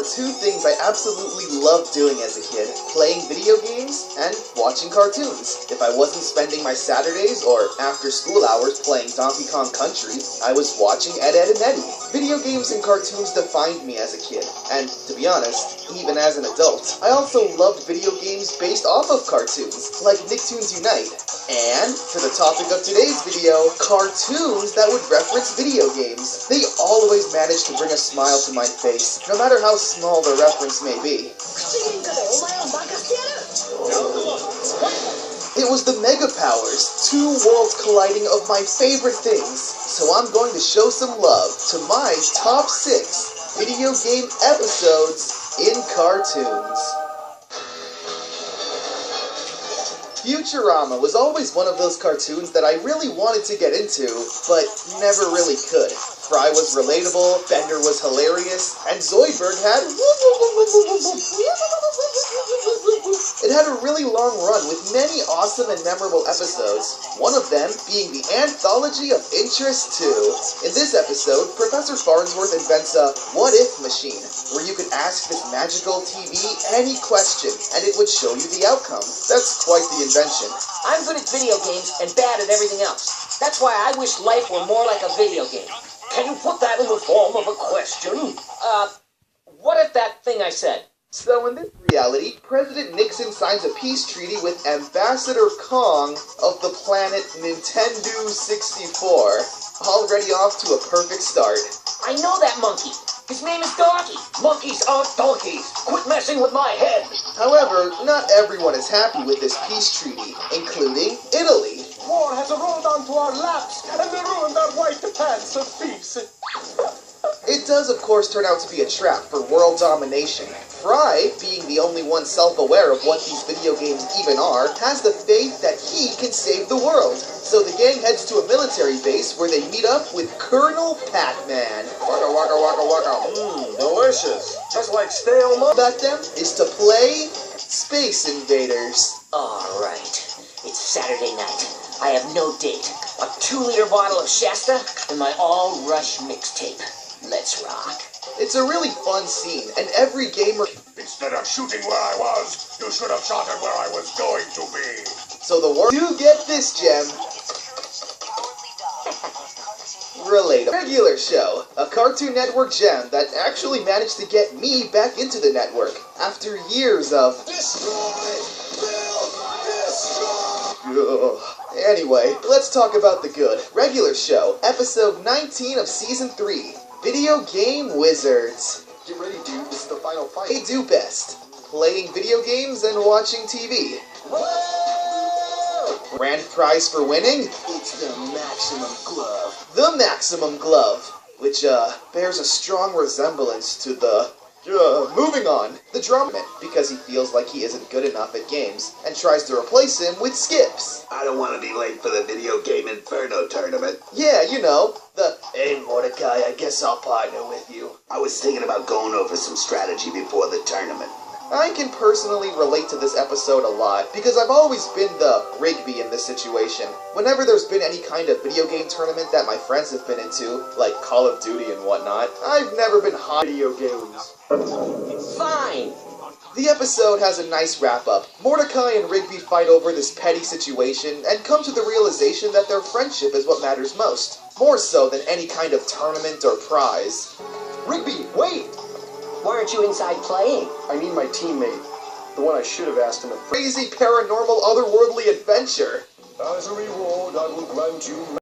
are two things I absolutely loved doing as a kid: playing video games and watching cartoons. If I wasn't spending my Saturdays or after school hours playing Donkey Kong Country, I was watching Ed, Edd n Eddy. Video games and cartoons defined me as a kid, and to be honest, even as an adult. I also loved video games based off of cartoons, like Nicktoons Unite. And, for the topic of today's video, cartoons that would reference video games. They always manage to bring a smile to my face, no matter how small the reference may be. It was the Mega Powers, two worlds colliding of my favorite things, so I'm going to show some love to my top 6 video game episodes in cartoons. Futurama was always one of those cartoons that I really wanted to get into, but never really could. Fry was relatable, Bender was hilarious, and Zoidberg had... It had a really long run with many awesome and memorable episodes, one of them being the Anthology of Interest 2. In this episode, Professor Farnsworth invents a what-if machine, where you could ask this magical TV any question, and it would show you the outcome. That's quite the invention. I'm good at video games and bad at everything else. That's why I wish life were more like a video game. Can you put that in the form of a question? What if that thing I said? So in this reality, President Nixon signs a peace treaty with Ambassador Kong of the planet Nintendo 64. Already off to a perfect start. I know that monkey. His name is Donkey. Monkeys aren't donkeys. Quit messing with my head. However, not everyone is happy with this peace treaty, including Italy. War has rolled onto our laps, and they ruined our white pants of peace. It does, of course, turn out to be a trap for world domination. Fry, being the only one self-aware of what these video games even are, has the faith that he can save the world. So the gang heads to a military base where they meet up with Colonel Pac-Man. Waka waka waka waka. Delicious. Just like stale milk. Back them is to play Space Invaders. Alright. It's Saturday night. I have no date. A 2-liter bottle of Shasta and my all-rush mixtape. Let's rock. It's a really fun scene, and every gamer... Instead of shooting where I was, you should have shot at where I was going to be. So the world... You get this, Gem. Relatable. Regular Show, a Cartoon Network gem that actually managed to get me back into the network after years of... Destroy! Build! Destroy! Anyway, let's talk about the good. Regular Show, episode 19 of season 3. Video Game Wizards. Get ready, dude. This is the final fight. They do best. Playing video games and watching TV. Whoa! Grand prize for winning? It's the Maximum Glove. The Maximum Glove, which, bears a strong resemblance to the... moving on. The drama, because he feels like he isn't good enough at games, and tries to replace him with Skips. I don't want to be late for the Video Game Inferno tournament. Yeah, you know, the, hey Mordecai, I guess I'll partner with you. I was thinking about going over some strategy before the tournament. I can personally relate to this episode a lot, because I've always been the Rigby in this situation. Whenever there's been any kind of video game tournament that my friends have been into, like Call of Duty and whatnot, I've never been hot video games. Fine. The episode has a nice wrap-up. Mordecai and Rigby fight over this petty situation and come to the realization that their friendship is what matters most, more so than any kind of tournament or prize. Rigby, wait! Why aren't you inside playing? I need my teammate. The one I should have asked him. Crazy, paranormal, otherworldly adventure. As a reward, I will grant you